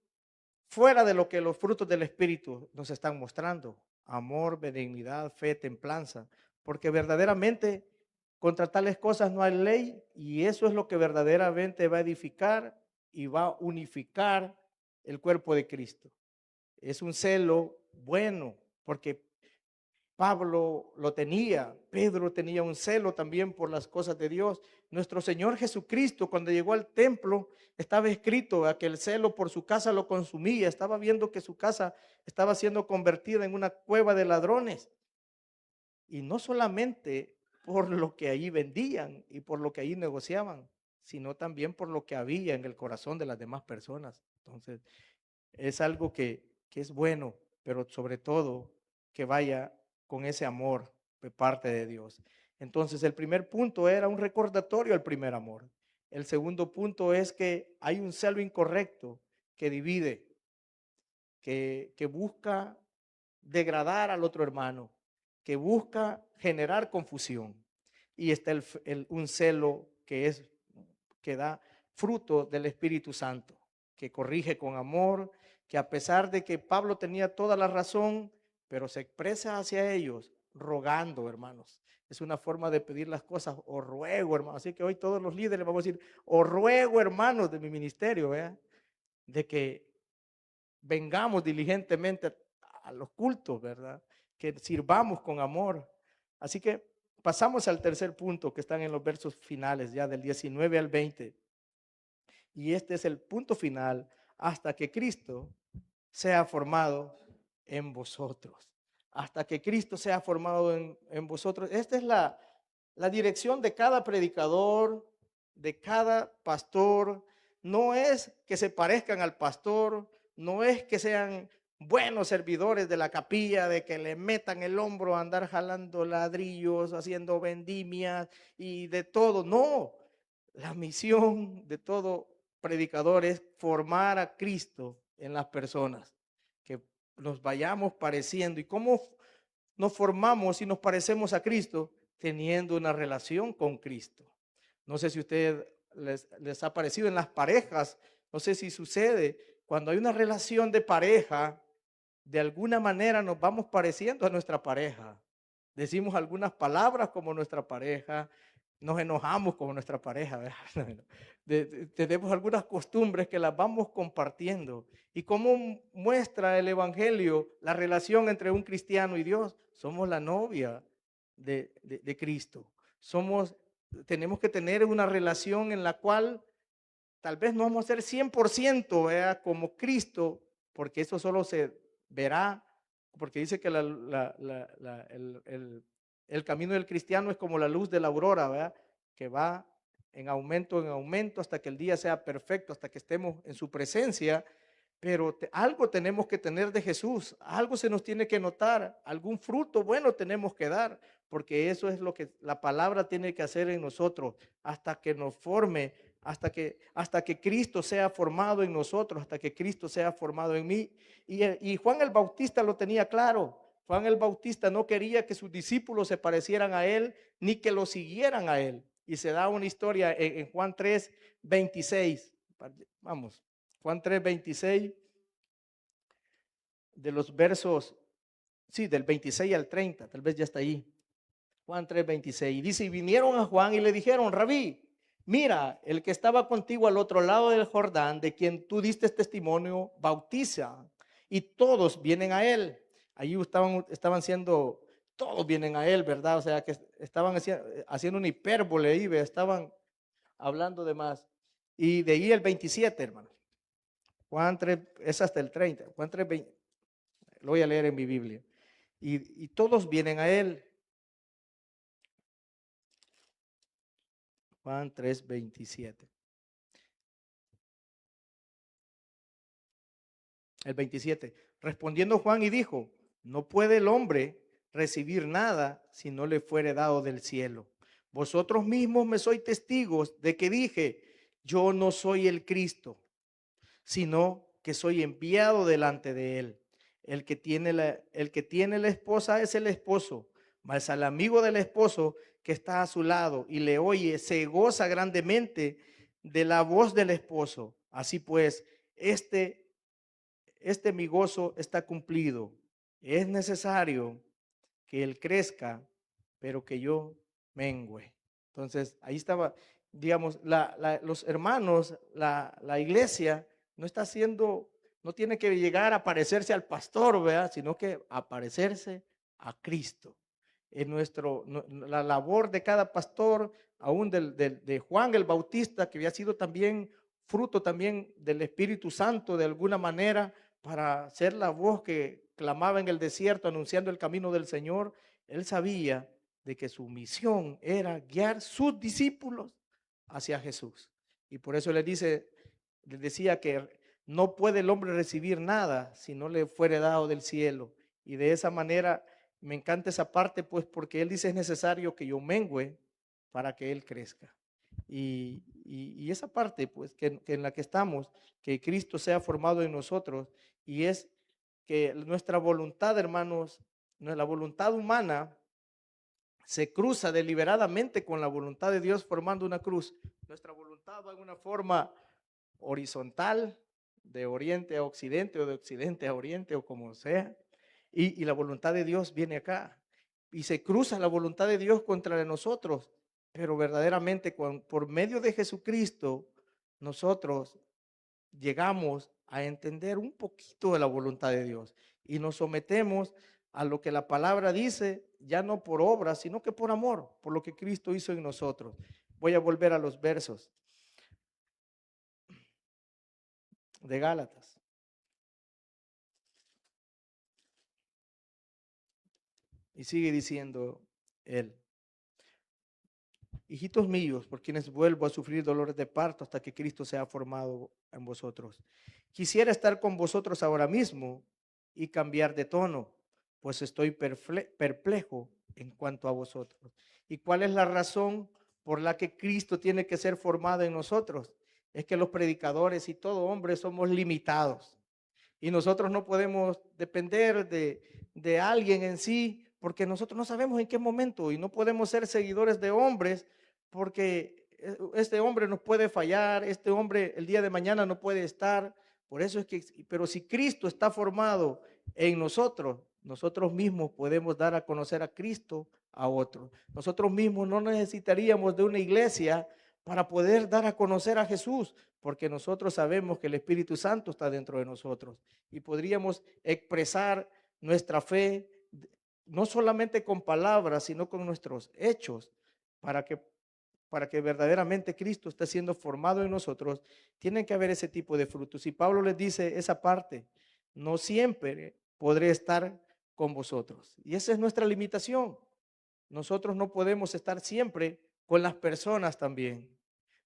fuera de lo que los frutos del Espíritu nos están mostrando. Amor, benignidad, fe, templanza. Porque verdaderamente contra tales cosas no hay ley y eso es lo que verdaderamente va a edificar y va a unificar el cuerpo de Cristo. Es un celo bueno, porque Pablo lo tenía, Pedro tenía un celo también por las cosas de Dios. Nuestro Señor Jesucristo, cuando llegó al templo, estaba escrito a que el celo por su casa lo consumía. Estaba viendo que su casa estaba siendo convertida en una cueva de ladrones. Y no solamente por lo que allí vendían y por lo que allí negociaban, sino también por lo que había en el corazón de las demás personas. Entonces, es algo que es bueno, pero sobre todo que vaya con ese amor de parte de Dios. Entonces, el primer punto era un recordatorio al primer amor. El segundo punto es que hay un celo incorrecto que divide, que busca degradar al otro hermano, que busca generar confusión. Y está un celo que da fruto del Espíritu Santo, que corrige con amor, que a pesar de que Pablo tenía toda la razón, pero se expresa hacia ellos rogando, hermanos. Es una forma de pedir las cosas, o ruego, hermanos. Así que hoy todos los líderes vamos a decir, o ruego, hermanos, de mi ministerio, de que vengamos diligentemente a los cultos, ¿verdad? Que sirvamos con amor. Así que pasamos al tercer punto que están en los versos finales, ya del 19 al 20. Y este es el punto final hasta que Cristo sea formado en vosotros. Hasta que Cristo sea formado en vosotros. Esta es la dirección de cada predicador, de cada pastor. No es que se parezcan al pastor, no es que sean buenos servidores de la capilla, de que le metan el hombro a andar jalando ladrillos, haciendo vendimias y de todo. No, la misión de todo predicador es formar a Cristo en las personas, que nos vayamos pareciendo. ¿Y cómo nos formamos y nos parecemos a Cristo? Teniendo una relación con Cristo. No sé si a usted les ha parecido en las parejas, no sé si sucede, cuando hay una relación de pareja, de alguna manera nos vamos pareciendo a nuestra pareja. Decimos algunas palabras como nuestra pareja, nos enojamos como nuestra pareja, ¿verdad? Tenemos algunas costumbres que las vamos compartiendo. ¿Y cómo muestra el Evangelio la relación entre un cristiano y Dios? Somos la novia de Cristo. Tenemos que tener una relación en la cual tal vez no vamos a ser 100%, ¿verdad? Como Cristo, porque eso solo se verá, porque dice que el camino del cristiano es como la luz de la aurora, ¿verdad? Que va en aumento hasta que el día sea perfecto, hasta que estemos en su presencia. Pero algo tenemos que tener de Jesús, algo se nos tiene que notar, algún fruto bueno tenemos que dar, porque eso es lo que la palabra tiene que hacer en nosotros, hasta que nos forme, hasta que Cristo sea formado en nosotros, hasta que Cristo sea formado en mí. Y Juan el Bautista lo tenía claro. Juan el Bautista no quería que sus discípulos se parecieran a él, ni que lo siguieran a él. Y se da una historia en Juan 3:26. Vamos. Juan 3:26, de los versos, sí, del 26 al 30, tal vez ya está ahí. Juan 3:26, y dice, y vinieron a Juan y le dijeron, Rabí, mira, el que estaba contigo al otro lado del Jordán, de quien tú diste testimonio, bautiza, y todos vienen a él. Allí estaban siendo, todos vienen a él, ¿verdad? O sea, que estaban haciendo una hipérbole ahí, estaban hablando de más. Y de ahí el 27, hermano. Juan 3, es hasta el 30. Juan 3, lo voy a leer en mi Biblia. Y todos vienen a él. Juan 3:27. El 27. Respondiendo Juan y dijo, no puede el hombre recibir nada si no le fuere dado del cielo. Vosotros mismos me sois testigos de que dije, yo no soy el Cristo, sino que soy enviado delante de él. El que tiene la esposa es el esposo, mas al amigo del esposo que está a su lado y le oye, se goza grandemente de la voz del esposo. Así pues, mi gozo está cumplido. Es necesario que él crezca, pero que yo mengüe. Entonces, ahí estaba, digamos, los hermanos, la iglesia no está haciendo No tiene que llegar a parecerse al pastor, ¿verdad? Sino que a parecerse a Cristo. La labor de cada pastor, aún de Juan el Bautista, que había sido también fruto también del Espíritu Santo de alguna manera, para ser la voz que clamaba en el desierto anunciando el camino del Señor. Él sabía de que su misión era guiar sus discípulos hacia Jesús. Y por eso les decía que no puede el hombre recibir nada si no le fuere dado del cielo. Y de esa manera me encanta esa parte, pues porque él dice es necesario que yo mengüe para que él crezca. Y esa parte, pues, que en la que estamos, que Cristo sea formado en nosotros, y es que nuestra voluntad, hermanos, la voluntad humana se cruza deliberadamente con la voluntad de Dios formando una cruz. Nuestra voluntad va en una forma horizontal, de oriente a occidente o de occidente a oriente o como sea, y la voluntad de Dios viene acá. Y se cruza la voluntad de Dios contra de nosotros, pero verdaderamente por medio de Jesucristo nosotros llegamos a entender un poquito de la voluntad de Dios y nos sometemos a lo que la palabra dice, ya no por obra, sino que por amor, por lo que Cristo hizo en nosotros. Voy a volver a los versos de Gálatas. Y sigue diciendo él: hijitos míos, por quienes vuelvo a sufrir dolores de parto hasta que Cristo sea formado en vosotros. Quisiera estar con vosotros ahora mismo y cambiar de tono, pues estoy perplejo en cuanto a vosotros. ¿Y cuál es la razón por la que Cristo tiene que ser formado en nosotros? Es que los predicadores y todo hombre somos limitados. Y nosotros no podemos depender de alguien en sí, porque nosotros no sabemos en qué momento, y no podemos ser seguidores de hombres, porque este hombre nos puede fallar, este hombre el día de mañana no puede estar. Por eso es que, pero si Cristo está formado en nosotros, nosotros mismos podemos dar a conocer a Cristo a otros. Nosotros mismos no necesitaríamos de una iglesia para poder dar a conocer a Jesús, porque nosotros sabemos que el Espíritu Santo está dentro de nosotros y podríamos expresar nuestra fe no solamente con palabras, sino con nuestros hechos, para que verdaderamente Cristo esté siendo formado en nosotros. Tienen que haber ese tipo de frutos. Y Pablo les dice esa parte: no siempre podré estar con vosotros. Y esa es nuestra limitación. Nosotros no podemos estar siempre con las personas también.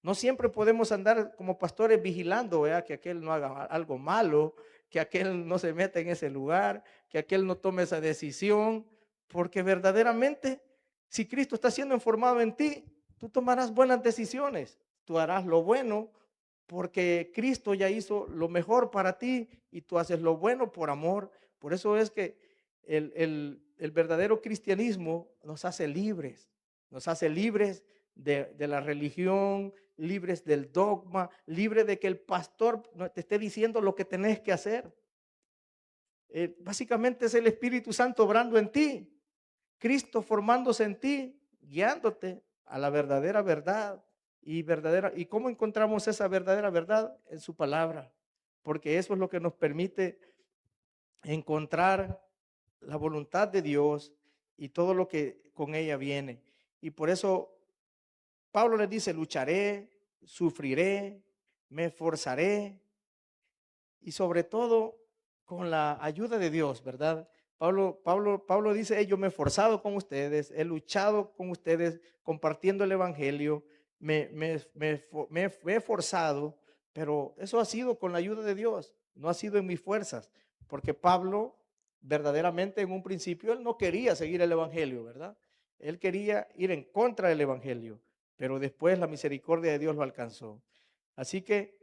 No siempre podemos andar como pastores vigilando, ¿verdad? Que aquel no haga algo malo, que aquel no se meta en ese lugar, que aquel no tome esa decisión, porque verdaderamente, si Cristo está siendo formado en ti, tú tomarás buenas decisiones, tú harás lo bueno, porque Cristo ya hizo lo mejor para ti y tú haces lo bueno por amor. Por eso es que el verdadero cristianismo nos hace libres de la religión, libres del dogma, libre de que el pastor te esté diciendo lo que tenés que hacer. Básicamente es el Espíritu Santo obrando en ti, Cristo formándose en ti, guiándote a la verdadera verdad ¿Y cómo encontramos esa verdadera verdad? En su palabra, porque eso es lo que nos permite encontrar la voluntad de Dios y todo lo que con ella viene. Y por eso Pablo les dice: lucharé, sufriré, me esforzaré, y sobre todo con la ayuda de Dios, ¿verdad? Pablo dice: yo me he esforzado con ustedes, he luchado con ustedes compartiendo el evangelio, me he esforzado, pero eso ha sido con la ayuda de Dios, no ha sido en mis fuerzas, porque Pablo verdaderamente en un principio él no quería seguir el evangelio, ¿verdad? Él quería ir en contra del evangelio, pero después la misericordia de Dios lo alcanzó. Así que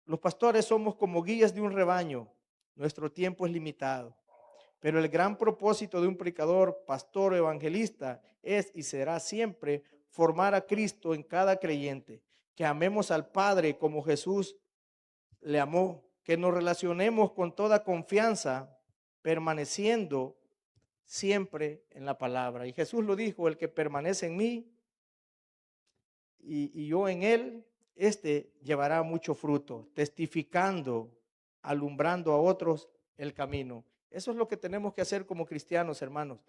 los pastores somos como guías de un rebaño. Nuestro tiempo es limitado. Pero el gran propósito de un predicador, pastor o evangelista es y será siempre formar a Cristo en cada creyente. Que amemos al Padre como Jesús le amó. Que nos relacionemos con toda confianza, permaneciendo siempre en la palabra. Y Jesús lo dijo: el que permanece en mí y yo en él, este llevará mucho fruto, testificando alumbrando a otros el camino. Eso es lo que tenemos que hacer como cristianos, hermanos.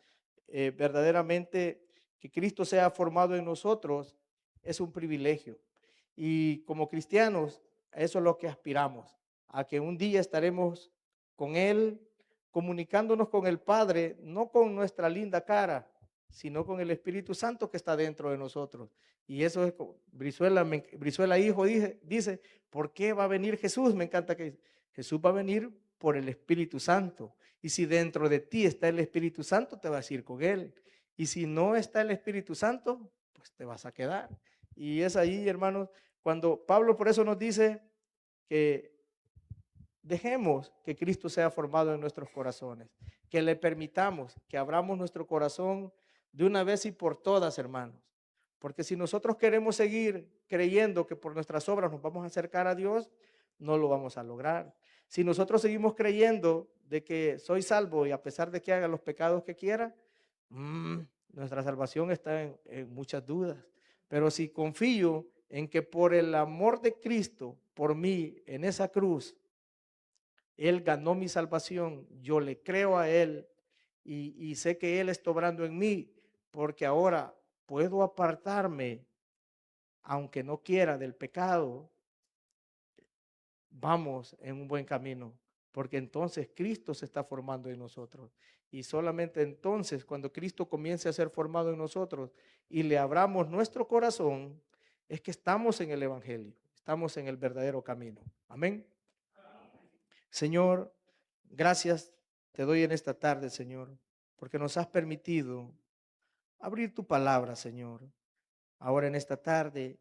Verdaderamente que Cristo sea formado en nosotros es un privilegio. Y como cristianos, eso es lo que aspiramos, a que un día estaremos con Él, comunicándonos con el Padre, no con nuestra linda cara, sino con el Espíritu Santo que está dentro de nosotros. Y eso es como Brizuela hijo dice, ¿por qué va a venir Jesús? Me encanta que Jesús va a venir por el Espíritu Santo. Y si dentro de ti está el Espíritu Santo, te vas a ir con Él. Y si no está el Espíritu Santo, pues te vas a quedar. Y es ahí, hermanos, cuando Pablo por eso nos dice que dejemos que Cristo sea formado en nuestros corazones, que le permitamos, que abramos nuestro corazón de una vez y por todas, hermanos. Porque si nosotros queremos seguir creyendo que por nuestras obras nos vamos a acercar a Dios, no lo vamos a lograr. Si nosotros seguimos creyendo de que soy salvo y a pesar de que haga los pecados que quiera, nuestra salvación está en muchas dudas. Pero si confío en que por el amor de Cristo, por mí, en esa cruz, Él ganó mi salvación, yo le creo a Él y sé que Él está obrando en mí, porque ahora puedo apartarme, aunque no quiera, del pecado. Vamos en un buen camino, porque entonces Cristo se está formando en nosotros. Y solamente entonces, cuando Cristo comience a ser formado en nosotros y le abramos nuestro corazón, es que estamos en el Evangelio, estamos en el verdadero camino. Amén. Señor, gracias te doy en esta tarde, Señor, porque nos has permitido abrir tu palabra, Señor. Ahora en esta tarde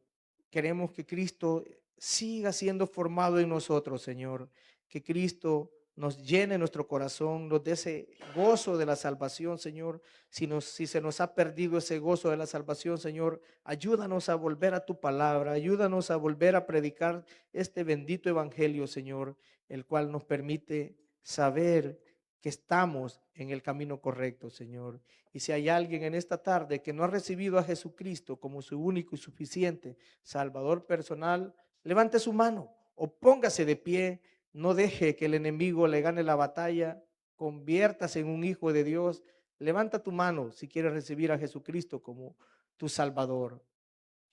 queremos que Cristo siga siendo formado en nosotros, Señor. Que Cristo nos llene nuestro corazón, nos dé ese gozo de la salvación, Señor. Si se nos ha perdido ese gozo de la salvación, Señor, ayúdanos a volver a tu palabra, ayúdanos a volver a predicar este bendito evangelio, Señor, el cual nos permite saber que estamos en el camino correcto, Señor. Y si hay alguien en esta tarde que no ha recibido a Jesucristo como su único y suficiente Salvador personal, levante su mano o póngase de pie. No deje que el enemigo le gane la batalla. Conviértase en un hijo de Dios. Levanta tu mano si quieres recibir a Jesucristo como tu Salvador.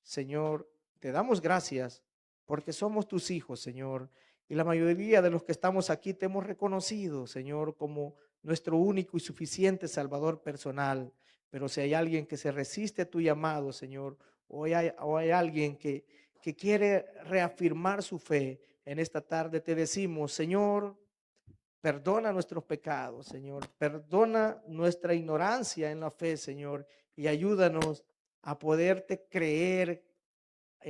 Señor, te damos gracias porque somos tus hijos, Señor. Y la mayoría de los que estamos aquí te hemos reconocido, Señor, como nuestro único y suficiente Salvador personal. Pero si hay alguien que se resiste a tu llamado, Señor, o hay alguien que quiere reafirmar su fe, en esta tarde te decimos, Señor, perdona nuestros pecados, Señor. Perdona nuestra ignorancia en la fe, Señor. Y ayúdanos a poderte creer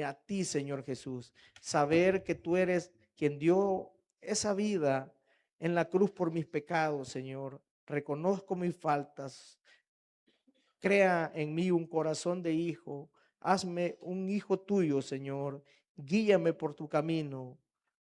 a ti, Señor Jesús. Saber que tú eres quien dio esa vida en la cruz por mis pecados, Señor. Reconozco mis faltas. Crea en mí un corazón de hijo. Hazme un hijo tuyo, Señor. Guíame por tu camino.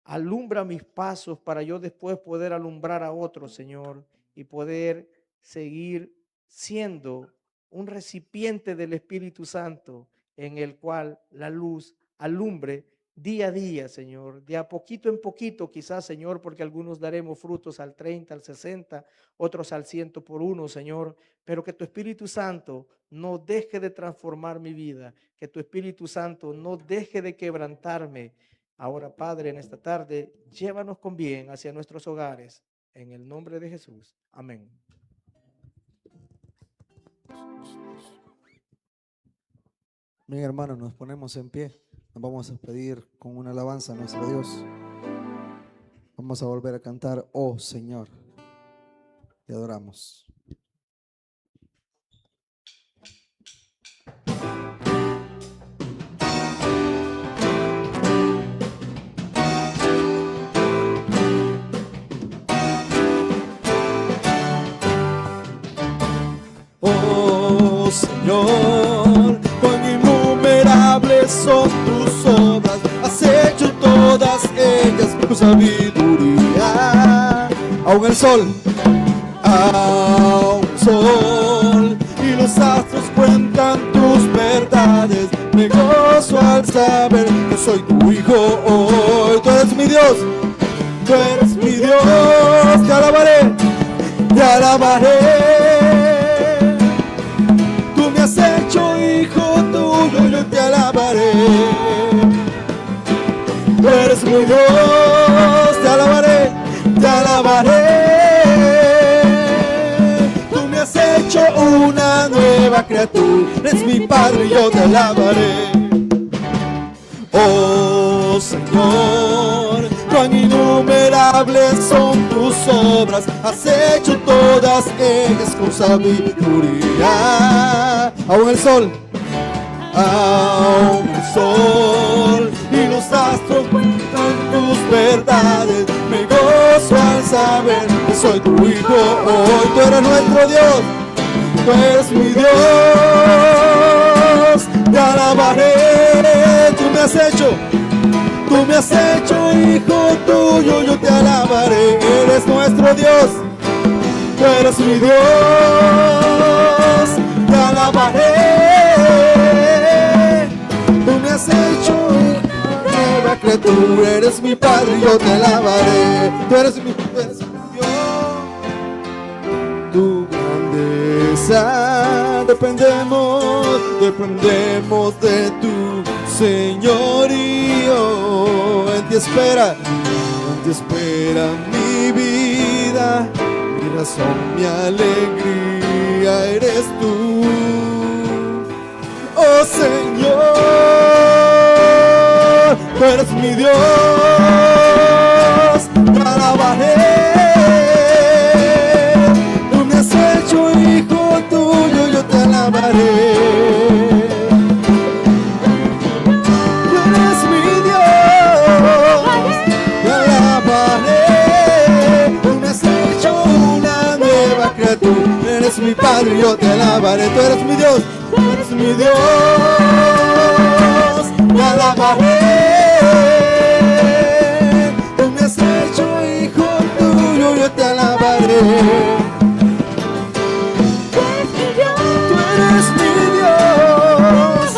Alumbra mis pasos para yo después poder alumbrar a otros, Señor, y poder seguir siendo un recipiente del Espíritu Santo en el cual la luz alumbre día a día, Señor, de a poquito en poquito quizás, Señor, porque algunos daremos frutos al 30, al 60, otros al 100 por uno, Señor, pero que tu Espíritu Santo no deje de transformar mi vida, que tu Espíritu Santo no deje de quebrantarme. Ahora, Padre, en esta tarde, llévanos con bien hacia nuestros hogares, en el nombre de Jesús. Amén. Bien, hermanos, nos ponemos en pie. Nos vamos a pedir con una alabanza a nuestro Dios. Vamos a volver a cantar, oh Señor, te adoramos. Oh Señor, cuán innumerables son tus obras, has hecho todas ellas con sabiduría. Aún el sol y los astros cuentan tus verdades. Me gozo al saber que soy tu hijo hoy. Tú eres mi Dios, tú eres mi Dios, te alabaré, te alabaré. Tú me has hecho hijo tuyo, yo te alabaré. Tú eres mi Dios, te alabaré, te alabaré. Tú me has hecho una nueva criatura, eres mi Padre y yo te alabaré. Oh Señor, cuán innumerables son tus obras, has hecho todas ellas con sabiduría. Aún el sol y los astros cuentan tus verdades. Me gozo al saber que soy tu hijo hoy. Tú eres nuestro Dios, tú eres mi Dios. Te alabaré, tú me has hecho hijo tuyo, yo te alabaré. Eres nuestro Dios, tú eres mi Dios. Te alabaré. Tú me has hecho nueva criatura, eres mi Padre y yo te alabaré. Tú eres mi Dios. Tu grandeza dependemos de tu señorío. En ti espera mi vida, mi razón, mi alegría eres tú. Oh Señor, tú eres mi Dios, te alabaré. Tú me has hecho hijo tuyo, yo te alabaré. Tú eres mi Dios, te alabaré. Tú me has hecho una nueva criatura, eres mi Padre y yo te alabaré. Tú eres mi Dios, tú eres mi Dios, te alabaré. Tú me has hecho hijo tuyo, yo te alabaré. Tú eres mi Dios,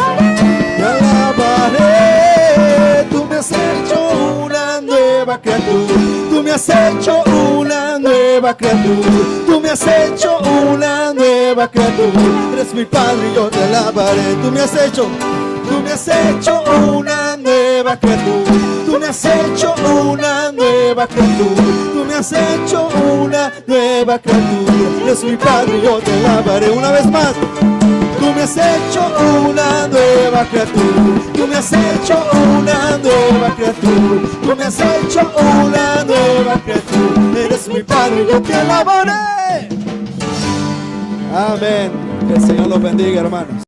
te alabaré. Tú me has hecho una nueva criatura, tú me has hecho una nueva criatura, tú me has hecho una nueva criatura. Eres mi Padre y yo te alabaré. Tú me has hecho una nueva criatura, tú me has hecho una nueva criatura, tú me has hecho una nueva criatura. Eres mi Padre y yo te alabaré. Una vez más. Tú me has hecho una nueva criatura, tú me has hecho una nueva criatura, tú me has hecho una nueva criatura. Eres mi Padre y yo te alabaré. Amén. Que el Señor los bendiga, hermanos.